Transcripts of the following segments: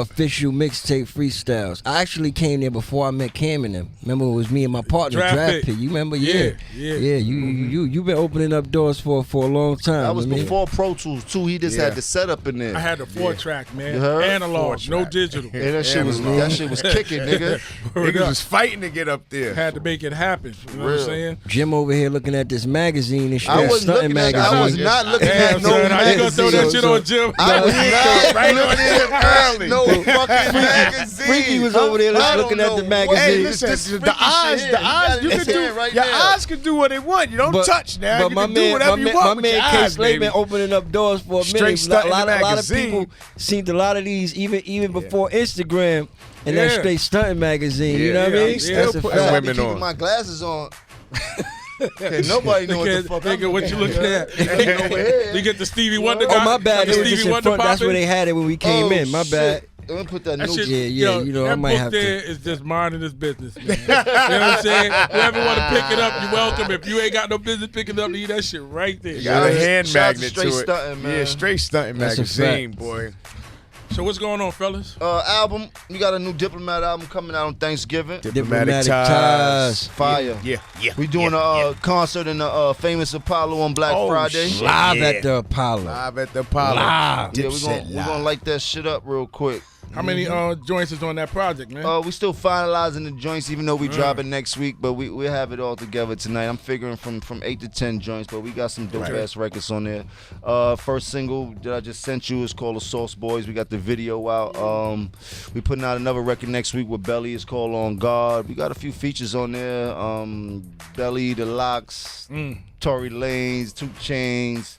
official mixtape freestyles. I actually came there before I met Cam and them. Remember, it was me and my partner, Draft Pick. You remember? Yeah. You've been opening up doors for a long time. That was before Pro Tools too. He just had the setup in there. I had the 4-track, man. Analog, no digital. And that shit was kicking, nigga. Niggas was fighting to get up there. Had to make it happen. You know what I'm saying? Jim over here looking at this magazine and shit. I was not looking at no magazine. How you gonna throw that shit on Jim? I was not looking at no fucking magazine. Freaky was over there looking at the magazine. Hey, listen, the eyes, you can do. Your eyes can do what they want. You don't touch now. You can do whatever you want with your eyes, Kayslay been opening up doors for a minute. A lot of people seen a lot of these even before Instagram and that straight stunting magazine. You know what I mean? That's a fact. I be keeping my glasses on. Okay, nobody know what the fuck. Nigga, what you looking at? You get the Stevie Wonder. Oh, my bad. It was just in front. That's where they had it when we came in. My bad. Let me put that new shit. Yeah, you know, I might have to. That book there is just minding his business, man. You know what I'm saying? Whoever want to pick it up, you're welcome. If you ain't got no business picking it up, leave that shit right there. You got a hand magnet to it. Stunting, man. Yeah, straight stunting magazine, boy. So what's going on, fellas? Album. We got a new Diplomat album coming out on Thanksgiving. Diplomatic Ties. Fire. Yeah. We doing a concert in the famous Apollo on Black Friday. Live at the Apollo. Live at the Apollo. Live. Yeah, we're gonna light that shit up real quick. How many joints is on that project, man? We still finalizing the joints, even though we drop it next week. But we'll have it all together tonight. I'm figuring from 8 to 10 joints, but we got some dope ass records on there. First single that I just sent you is called "The Sauce Boys." We got the video out. We putting out another record next week with Belly. It's called "On Guard." We got a few features on there. Belly, The Locks, Tory Lanez, 2 Chainz.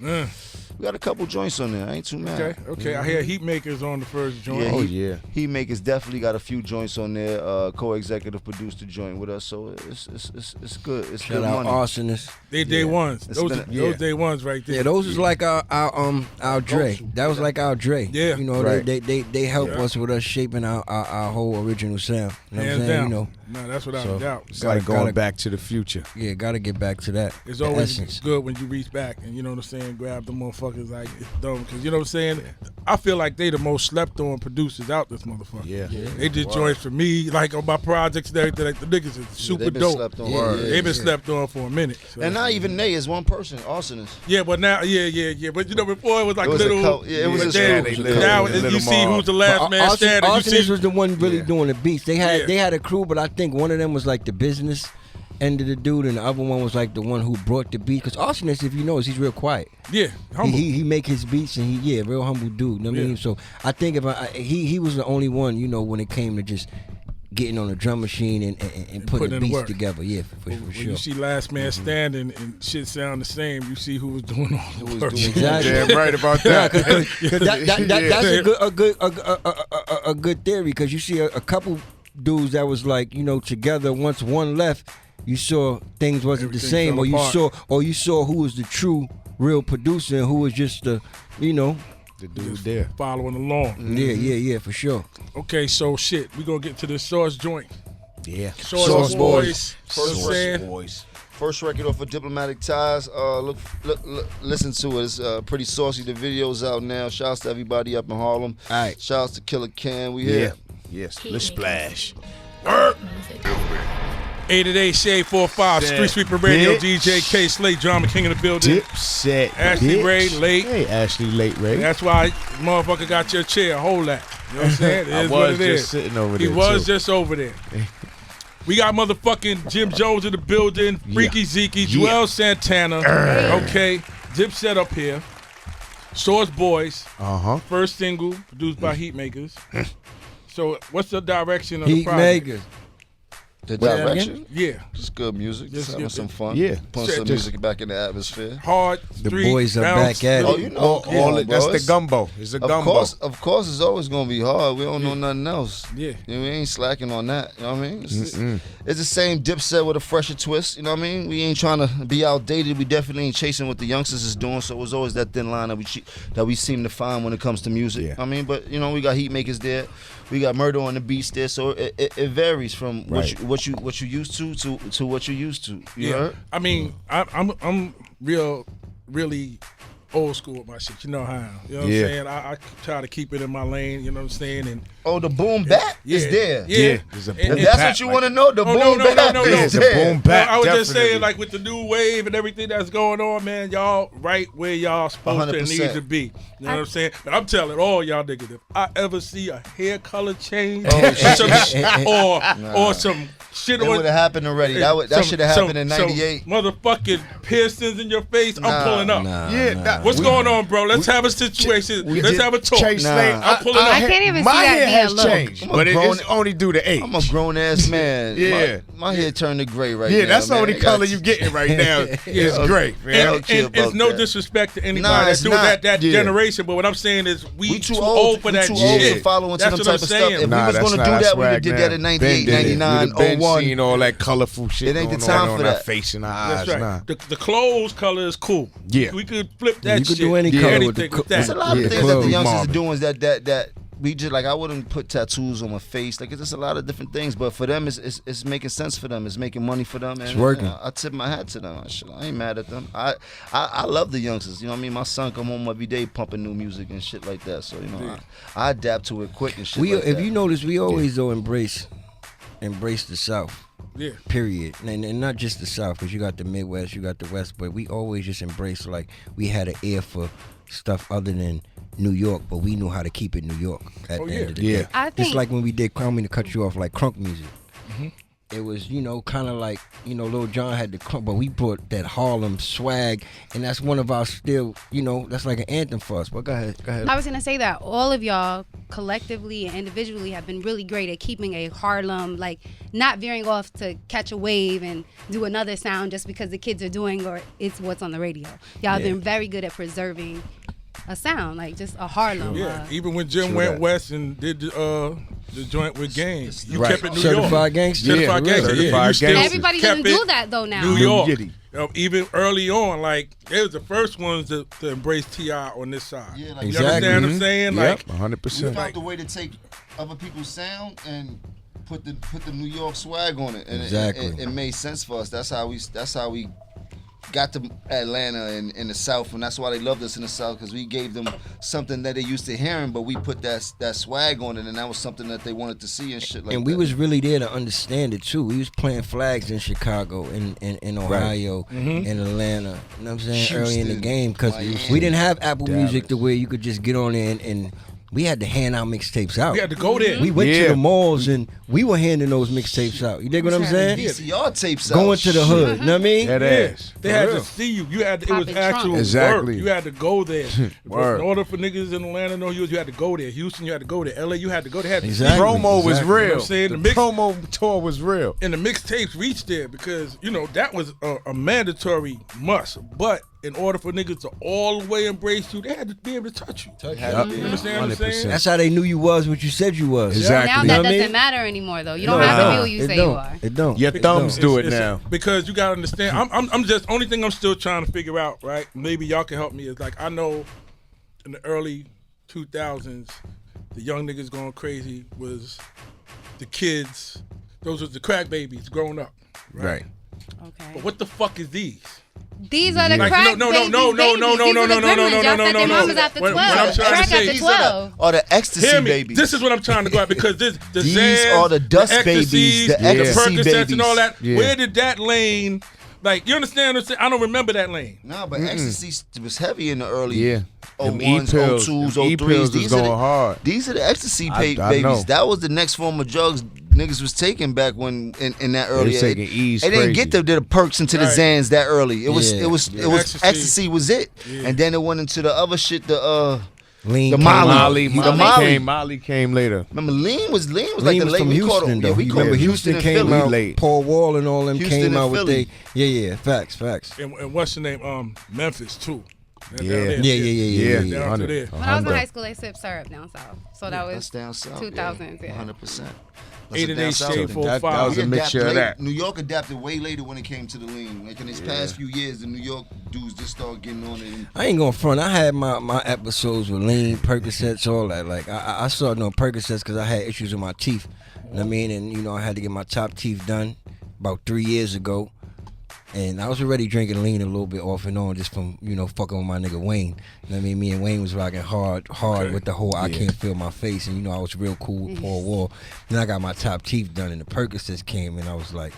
We got a couple joints on there. I ain't too mad. Okay. I hear Heatmaker's on the first joint. Yeah, Heatmaker's definitely got a few joints on there. Co-executive produced the joint with us, so it's good. It's Shout good out money. Arsonist. They day ones. Those day ones right there. Yeah, those was like our Dre. That was like our Dre. Yeah. You know, they help us with us shaping our whole original sound. You know what I'm saying? Down. You know. No, that's without a doubt. It's like going back to the future. Yeah, gotta get back to that. It's always good when you reach back and, you know what I'm saying, grab the motherfuckers like it's dumb. Because, you know what I'm saying, I feel like they the most slept on producers out this motherfucker. Yeah. They did joints for me, like on my projects and everything. Like, the niggas is super dope. They've been slept on for a minute. So. And not even they is one person, Arsonist. Yeah, but now, yeah. But, you know, before it was like it was little. it was now you see who's the last man standing. Arsonist was the one really doing the beats. They had a crew, but I think one of them was like the business end of the dude, and the other one was like the one who brought the beat. Because Arsonist, if you notice, he's real quiet. Yeah, humble. He make his beats, and real humble dude. You know what I mean? So I think he was the only one, you know, when it came to just getting on a drum machine and putting the beats together. Yeah, for sure. When you see last man standing and shit sound the same, you see who was doing all the work. Exactly. Damn right about that. That's a good theory, because you see a couple dudes that was like, you know, together. Once one left, you saw things wasn't the same, or you saw who was the true real producer and who was just the, you know, the dude there following along. Yeah, for sure. Okay, so shit, we gonna get to this Sauce joint. Yeah, Sauce Boys. First record off of Diplomatic Ties. Listen to it. It's pretty saucy. The video's out now. Shouts to everybody up in Harlem. All right. Shouts to Killer Cam. We here. Yes, let's splash. 888 Shade45 Streetsweeper Radio. DJ Kayslay, Drama King of the building. Dipset. Ashley Ray late. Hey, Ashley late Ray. That's why motherfucker got your chair. Hold that. You know what I'm saying? It is what it is. Sitting over there. He was just over there. We got motherfucking Jim Jones in the building. Freaky Zeke, Joel Santana. Okay. Dipset up here. Sauce Boys. First single produced by Heatmakers. So what's the direction of the project? Heatmakers. The direction? Yeah. Just good music. Just having some fun. Yeah. Putting some music back in the atmosphere. Hard, the boys are back at it. Oh, you know. That's the gumbo. It's a gumbo. Of course, it's always going to be hard. We don't know nothing else. Yeah. You know, we ain't slacking on that. You know what I mean? It's the same Dipset with a fresher twist. You know what I mean? We ain't trying to be outdated. We definitely ain't chasing what the youngsters is doing. So it was always that thin line that we seem to find when it comes to music. Yeah. I mean, but, you know, we got Heatmakers there. We got Murder on the Beats there. So it varies from what you used to what you used to. You heard? I mean, I'm really old school with my shit. You know how I am. You know what I'm saying? I try to keep it in my lane. You know what I'm saying? And the boom bap is there. Yeah. If that's what you want to know, the boom bap is there. there. Boom bap. I was just saying, like with the new wave and everything that's going on, man, y'all right where y'all supposed 100%. To need to be. You know what I'm saying? But I'm telling all y'all niggas, if I ever see a hair color change or some shit, it would have happened already. That should have happened in '98. Motherfucking piercings in your face. I'm pulling up. What's going on, bro? Let's have a situation. Let's have a talk. I'm pulling up. I can't even see my hair that has changed, but it's only due to age. I'm a grown ass man. My hair turned to gray right now. Yeah, that's the only color you getting right now. It's gray, man. And it's no disrespect to anybody that's doing that generation, but what I'm saying is we too old for that shit. Too old to follow into them type of stuff. If we was going to do that, we would have did that in 98, 99, 01. Seen all that colorful shit. It ain't the time for that. Face and our eyes. That's right. The clothes color is cool. Yeah, we could flip that. You could shit. do any color with that. There's a lot of things that the youngsters are doing is that we just like I wouldn't put tattoos on my face. Like it's just a lot of different things, but for them it's making sense for them. It's making money for them. And it's working. I tip my hat to them. I ain't mad at them. I love the youngsters. You know what I mean? My son come home every day pumping new music and shit like that. So you know I adapt to it quick and shit. If you notice, we always though embrace the South. Yeah. Period. And not just the South, because you got the Midwest, you got the West, but we always just embrace, like, we had an ear for stuff other than New York, but we knew how to keep it New York at the end of the day. I think just like when we did Crowd to cut you off, like crunk music. Mm-hmm. It was, kind of like, Lil Jon had the crunk, but we brought that Harlem swag, and that's one of our still, that's like an anthem for us. But go ahead. I was going to say that all of y'all collectively and individually have been really great at keeping a Harlem, like not veering off to catch a wave and do another sound just because the kids are doing or it's what's on the radio. Y'all have been very good at preserving a sound, like just a Harlem. Yeah, even when Jim went west and did the joint with Games, you kept it New Certified York. Gangster. Certified Gangster. Certified Gangster. Everybody doesn't do that though now. New York. Even early on, like they was the first ones to embrace T.I. on this side. Yeah, like, you understand what I'm saying? Yep, Like 100%. We found the way to take other people's sound and put the New York swag on it, and it made sense for us. That's how we got to Atlanta and in the South, and that's why they loved us in the South, because we gave them something that they used to hearing, but we put that swag on it, and that was something that they wanted to see and shit like that. And we was really there to understand it too. We was playing flags in Chicago, in Ohio, in Atlanta. You know what I'm saying? Houston, early in the game, because we didn't have Apple Music to where you could just get on there and we had to hand out mixtapes out. We had to go there. We went to the malls and we were handing those mixtapes out. You dig what I'm saying? VCR tapes out. Going to the hood. You know what I mean? That ass. They had to see you. It was actual work. You had to go there. In order for niggas in Atlanta to know you had to go there. Houston, you had to go there. LA, you had to go there. Exactly. Promo was real. You know what I'm saying? The promo tour was real. And the mixtapes reached there because, that was a mandatory must. But in order for niggas to all the way embrace you, they had to be able to touch you. You understand what I'm saying? That's how they knew you was what you said you was. Exactly. Now that doesn't matter anymore, though. You don't have to be who you say you are. It don't. Your thumbs do it now. Because you gotta understand. I'm just only thing I'm still trying to figure out. Right? Maybe y'all can help me. Is like I know in the early 2000s, the young niggas going crazy was the kids. Those was the crack babies growing up. Right. Okay. But what the fuck is these? These are the crack babies. No. Their mamas after 12. Crack after 12. Are the ecstasy babies. This is what I'm trying to go at because these Zans, are the dust babies, the ecstasy Percocets babies, and all that. Yeah. Where did that lane? Like you understand? I don't remember that lane. No, but ecstasy was heavy in the early 01s, 02s, 03s. These are hard. These are the ecstasy babies. That was the next form of drugs niggas was taking back when in that early age. They didn't get the perks into the Zans that early. It was ecstasy was it, and then it went into the other shit. Lean the Molly came later. Remember, Lean was Lean like the was late from Houston, though. We remember Houston came out. Paul Wall and all them came out with they. Facts. And what's the name? Memphis too. Yeah. Down to there. When I was in high school, they sipped syrup down south. So that was down south, 2000s. 100%. 8 and 8 Shade 45. That was a mixture of that. New York adapted way later when it came to the lean. Like in these past few years, the New York dudes just started getting on it. I ain't gonna front. I had my episodes with lean, Percocets, all that. Like I started doing Percocets because I had issues with my teeth. You know what I mean? And I had to get my top teeth done about 3 years ago. And I was already drinking lean a little bit off and on just from, fucking with my nigga Wayne. You know what I mean? Me and Wayne was rocking hard with the whole I can't feel my face. And, I was real cool with Paul Wall. Then I got my top teeth done and the Percocets came and I was like,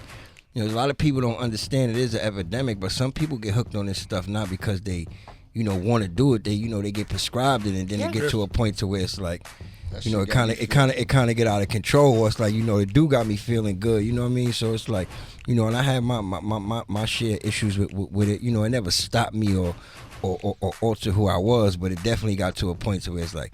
a lot of people don't understand it is an epidemic, but some people get hooked on this stuff not because they, want to do it. They, they get prescribed it and then they get to a point to where it's like, it kind of get out of control. Or it's like, the dude got me feeling good. You know what I mean? So it's like, and I had my share issues with it. It never stopped me or altered who I was, but it definitely got to a point to where it's like,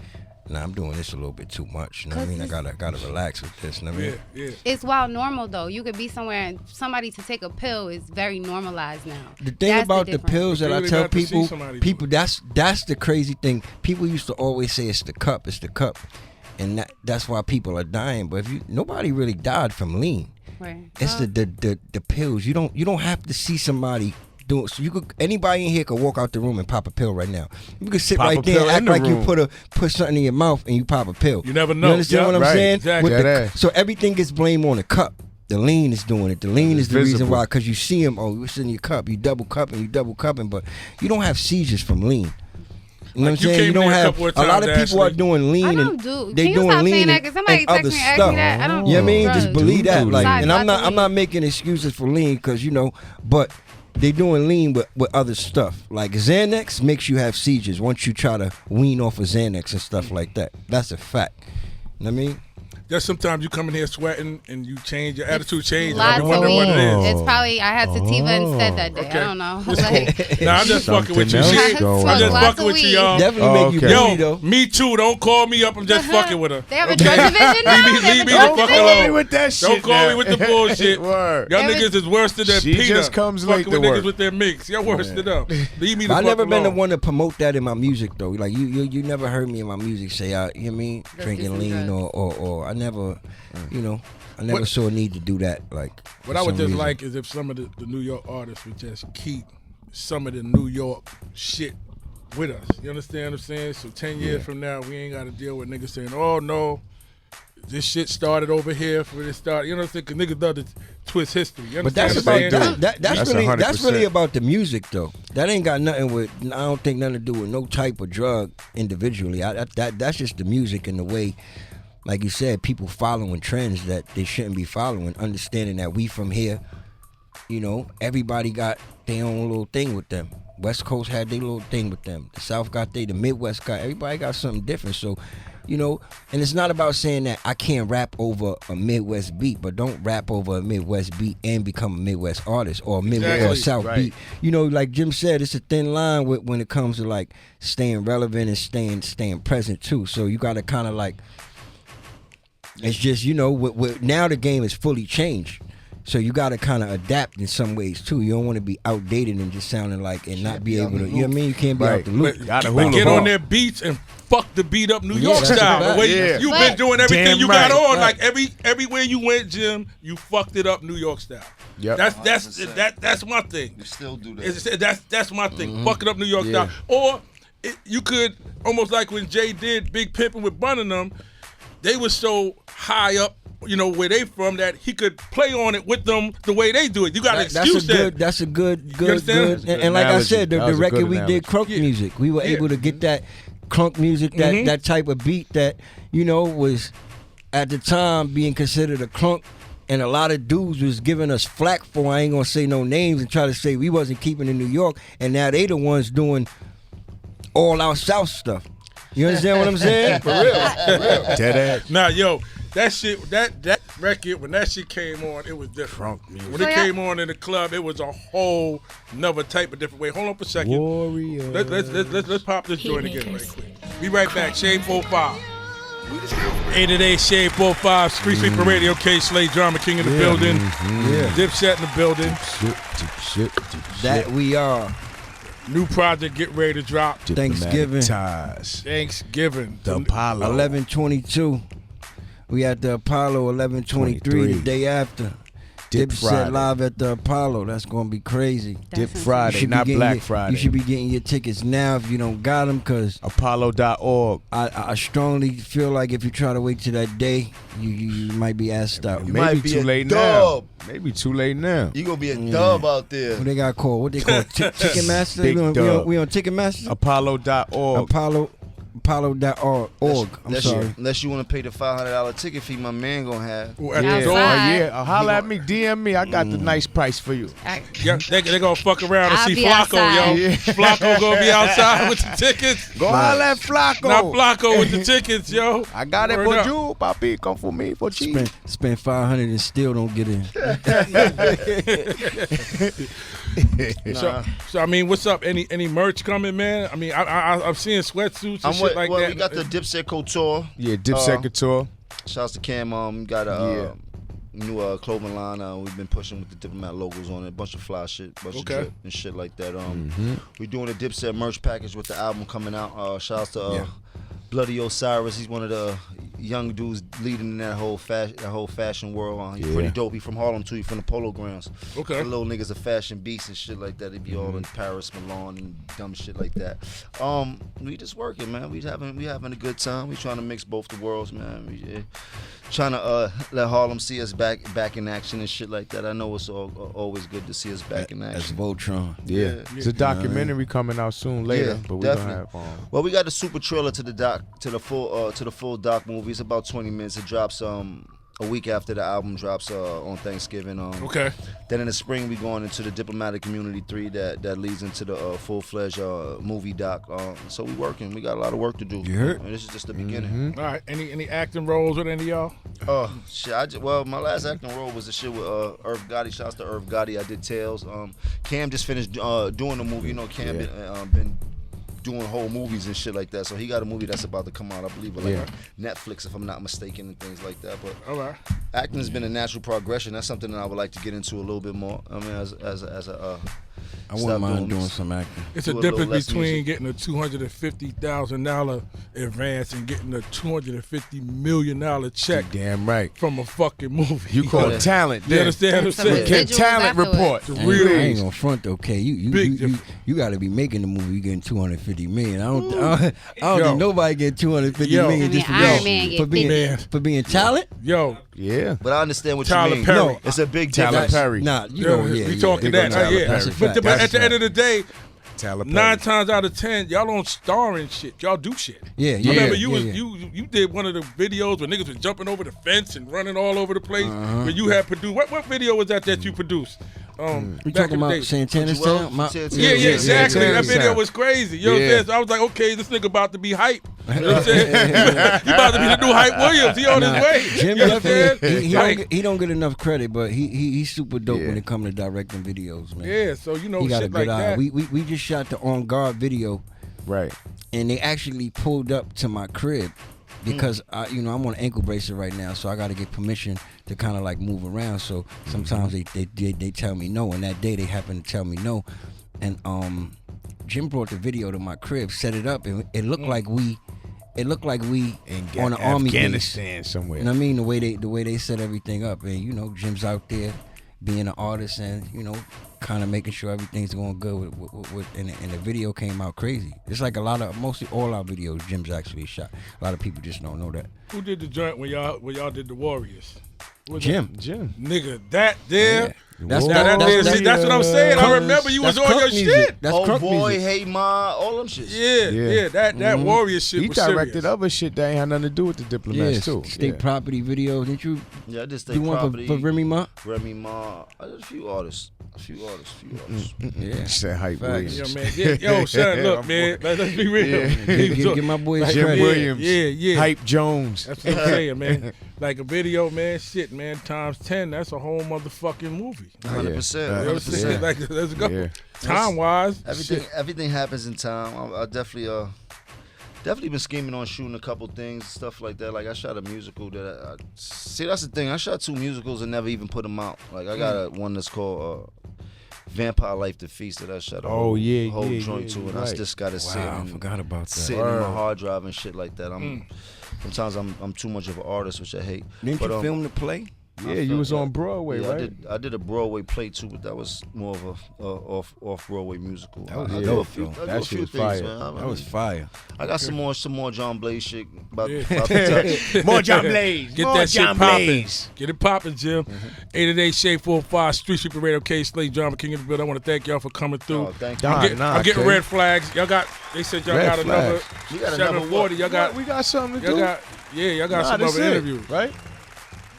nah, I'm doing this a little bit too much. You know what I mean? I gotta relax with this. You know what I mean? Yeah. It's wild normal though. You could be somewhere and somebody to take a pill is very normalized now. The thing about the pills that I tell people that's the crazy thing. People used to always say it's the cup, and that's why people are dying. But nobody really died from lean. Right. It's the pills. You don't have to see somebody. So anybody in here could walk out the room and pop a pill right now. You could sit right there and act like you put something in your mouth and you pop a pill. You never know. You understand what I'm saying? Exactly. So everything gets blamed on the cup. The lean is doing it. The lean is the reason why, because you see them. Oh, it's in your cup. You double cupping, but you don't have seizures from lean. You know what I'm saying? You don't have a lot of people are doing lean. They doing lean and other stuff. That? I don't. You know what I mean? Just believe that. Like, and I'm not making excuses for lean because but. They doing lean with other stuff. Like Xanax makes you have seizures once you try to wean off of Xanax and stuff like that. That's a fact. You know what I mean? Just sometimes you come in here sweating and you change, your attitude changes. Lots I wonder what it is. It's probably, I had sativa instead that day. Okay. I don't know. Nah, I'm just fucking with you. I'm just fucking with you, y'all. Definitely make you booty, though. Me too. Don't call me up. I'm just fucking with her. They have a drug division now? Leave me the fuck alone. Don't call me with that shit. Don't call me with the bullshit. Word. Y'all niggas is worse than that Peter. She just comes late fucking to with work. niggas with their mix. Y'all worse than them. Leave me the fuck alone. I've never been the one to promote that in my music, though. Like, you never heard me in my music say, you know what I mean? Drinking lean or I never, I never saw a need to do that. Like, what I would just like is if some of the New York artists would just keep some of the New York shit with us. You understand what I'm saying? So 10 years from now, we ain't got to deal with niggas saying, oh, no, this shit started over here for it started. You know what I'm saying? Because niggas love to twist history. You understand but what I'm saying? that's really about the music, though. That ain't got nothing with, I don't think nothing to do with no type of drug individually. That's just the music and the way, like you said, people following trends that they shouldn't be following, understanding that we from here, everybody got their own little thing with them. West Coast had their little thing with them. The South got the Midwest got, everybody got something different. So, and it's not about saying that I can't rap over a Midwest beat, but don't rap over a Midwest beat and become a Midwest artist or a Midwest or South beat. Like Jim said, it's a thin line when it comes to like staying relevant and staying present too. So you got to kind of like, it's just, now the game is fully changed. So you got to kind of adapt in some ways, too. You don't want to be outdated and just sounding like and not be able to, you know what I mean? You can't be out the loop. But get on their beats and fuck the beat up New York style. The way you've been doing everything you got on. Like everywhere you went, Jim, you fucked it up New York style. Yep. That's my thing. You still do that. That's my thing. Fuck it up New York style. Or you could, almost like when Jay did Big Pimpin' with Bun and them, they were so high up, where they from, that he could play on it with them the way they do it. You got to excuse that. That's a good. And like I said, the record we did, crunk music. We were able to get that crunk music, that type of beat that, was at the time being considered a crunk. And a lot of dudes was giving us flack for, I ain't going to say no names and try to say we wasn't keeping in New York. And now they the ones doing all our South stuff. You understand what I'm saying? For real. Dead ass. Nah, yo, that shit, that record, when that shit came on, it was different. When it came on in the club, it was a whole another type of different way. Hold on for a second. Warrior. Let's pop this joint again right quick. Be right back. Shade45. 888 Shade45 Streetsweeper Radio. Kayslay, Drama King in the building. Dipset in the building. That we are. New project, get ready to drop. Thanksgiving. The Apollo. 11/22. We at the Apollo 11/23 the day after. Dipset live at the Apollo. That's gonna be crazy. Dip Friday, not Black Friday. You should be getting your tickets now if you don't got them, cause Apollo.org. I strongly feel like if you try to wait till that day, you might be asked out. Maybe too late now. Maybe too late now. You gonna be a dub out there. What they got called? What they call Ticketmaster? We on Ticketmaster. Apollo.org. Apollo.org. I'm sorry. Unless you want to pay the $500 ticket fee, my man gonna have. Holla at me, DM me. I got the nice price for you. They gonna fuck around and see Flacco, yo. Yeah. Flacco gonna be outside with the tickets. Go holla at Flacco. Not Flacco with the tickets, yo. I got it for you, papi. Come for me for cheap. Spend $500 and still don't get in. So I mean, what's up? Any merch coming, man? I mean, I'm seeing sweatsuits and shit like that. We got the Dipset Couture. Yeah, Dipset Couture. Shouts to Cam. Got a new clothing line. We've been pushing with the Diplomat logos on it. A bunch of fly shit, bunch of drip and shit like that. We're doing a Dipset merch package with the album coming out. Shouts to Bloody Osiris. He's one of the young dudes leading in that whole fashion world. He's pretty dope. He from Harlem too. He from the Polo Grounds. Okay. The little niggas are fashion beasts and shit like that. They be all in Paris, Milan, and dumb shit like that. We just working, man. We having a good time. We trying to mix both the worlds, man. We trying to let Harlem see us back in action and shit like that. I know it's always good to see us back in action. That's Voltron. Yeah. It's a documentary coming out soon later, but we're gonna have Well, we got the super trailer to the full doc movie. It's about 20 minutes. It drops a week after the album drops on Thanksgiving. Okay. Then in the spring we going into the Diplomatic Community 3 that leads into the full-fledged movie doc. So we working. We got a lot of work to do. You heard? And this is just the beginning. All right. Any acting roles with any of y'all? Shit. My last acting role was the shit with Irv Gotti. Shouts to Irv Gotti. I did Tales. Cam just finished doing the movie. You know, Cam been doing whole movies and shit like that. So he got a movie that's about to come out, I believe, like Netflix, if I'm not mistaken, and things like that. But acting has been a natural progression. That's something that I would like to get into a little bit more. I mean, I wouldn't mind doing some acting. It's a difference between getting a $250,000 advance and getting a $250 million check. Damn right. From a fucking movie. You call it talent. You understand what I'm saying? Get talent report. I ain't gonna front though, okay. You gotta be making the movie. You getting $250 million. I don't think nobody get $250 million just for being talent. Yo. Yeah. But I understand what Tyler you mean. Perry. No, it's a big Tyler difference. Perry. Nah, we talking that. That's a fact. But at the end of the day, Tyler Perry. 9 times out of 10, y'all don't star in shit. Y'all do shit. Yeah. I remember you did one of the videos where niggas was jumping over the fence and running all over the place. Where you had produced. What video was that you produced? You talking about Santana's Town? Yeah, exactly. That video was crazy. You know what I'm saying? So I was like, okay, this nigga about to be hype. You know what I'm saying? He about to be the new Hype Williams. He on his way. Jim you know he don't get enough credit, but he's super dope when it comes to directing videos, man. Yeah, so you know he got shit a good like eye. that. We just shot the On Guard video, right? And they actually pulled up to my crib because I'm on an ankle bracelet right now, so I got to get permission to kind of like move around. So sometimes they tell me no, and that day they happened to tell me no, and Jim brought the video to my crib, set it up, and it looked like we on an army Afghanistan base somewhere. You know what I mean? The way they set everything up, and Jim's out there being an artist and kind of making sure everything's going good and the video came out crazy. It's like mostly all our videos Jim's actually shot. A lot of people just don't know that. Who did the joint when y'all did the Warriors? Jim. Nigga, that there. Yeah. That's what I'm saying. I remember you was on your shit. That's Oh boy, music. Hey Ma, all them shit. Yeah. That Warrior shit He was directed serious. other shit that ain't had nothing to do with the Diplomats too. State Property video. Didn't you Yeah, I just do one for Remy Ma? Remy Ma. I did a few artists. Yeah. Said Hype Williams. Yeah, man. Yo, son, look, man. Let's be real. Give my boy Jim credit. Williams. Yeah. Hype Jones. That's what I'm saying, man. Like a video, man. Shit, man. Times 10. That's a whole motherfucking movie. 100%. You know what I'm saying? Like, let's go. Yeah. Time wise, Everything happens in time. I definitely been scheming on shooting a couple things, stuff like that. Like I shot a musical that see, that's the thing. I shot 2 musicals and never even put them out. Like I got one that's called Vampire Life the Feast that I shot a whole joint to, and I just got to sit and forgot about that. Sitting in my hard drive and shit like that. Sometimes I'm too much of an artist, which I hate. Didn't you film the play? Yeah, you was on Broadway, yeah, right? I did a Broadway play too, but that was more of a off Broadway musical. That was I do dope, a few, though. I do That a shit few was things, fire. man. That was fire. I got some more John Blaze shit. About More John Blaze. Get More that shit John popping. Blaze. Get it popping, Jim. 888 Shade45 Streetsweeper Radio, Kayslay, Drama King in the building. I want to thank y'all for coming through. Oh, thank you. I'm getting Kay. red flags. Y'all got. They said y'all Red got another flags. You got another 740. Y'all got. We got something to Y'all do. got. Yeah, y'all got some that's other it, interviews. right?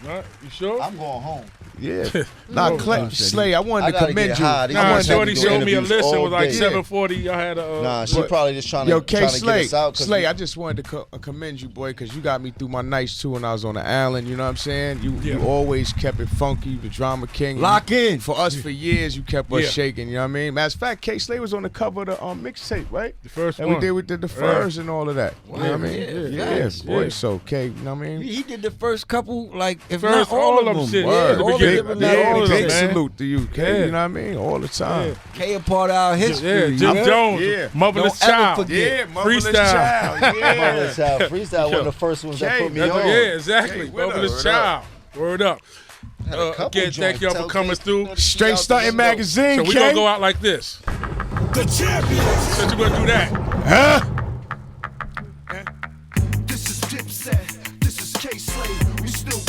Nah, you sure? I'm going home. Yeah. Nah, Slay, I wanted to gotta commend get you. high. These Nah, motherfuckers Shorty do showed me a interviews list. It all was like day. 740. Y'all had a. Nah, she probably just trying to Yo, get us out. Slay, I just wanted to commend you, boy, because you got me through my nights too when I was on the island. You know what I'm saying? You always kept it funky, the Drama King. Lock in. For us for years, you kept us shaking. You know what I mean? Matter of fact, Kayslay was on the cover of the mixtape, right? The first and one. we did the furs and all of that. You know what I mean? Yeah, boy. So, Kay, you know what I mean? He did the first couple, like, if First, not all of them. shit. Word. Yeah, the All of beginning. them, not all of them, Big man. salute to you, Kay. Yeah. You know what I mean? All the time. K a part of our history. Yeah, Jim you know? Jones, Yeah. Motherless Don't ever Child. forget. Yeah, Motherless Freestyle. Child. Yeah. Motherless Child. Freestyle, one of the first ones that Kay, put me That's on. what, yeah, exactly. Hey, word Motherless up. Child. Word up. Had a couple Again, thank joints. y'all for Tell coming Kay- through. Straight Stunting Magazine, So we're Kay. going to go out like this. The champions. Since we're going to do that. Huh?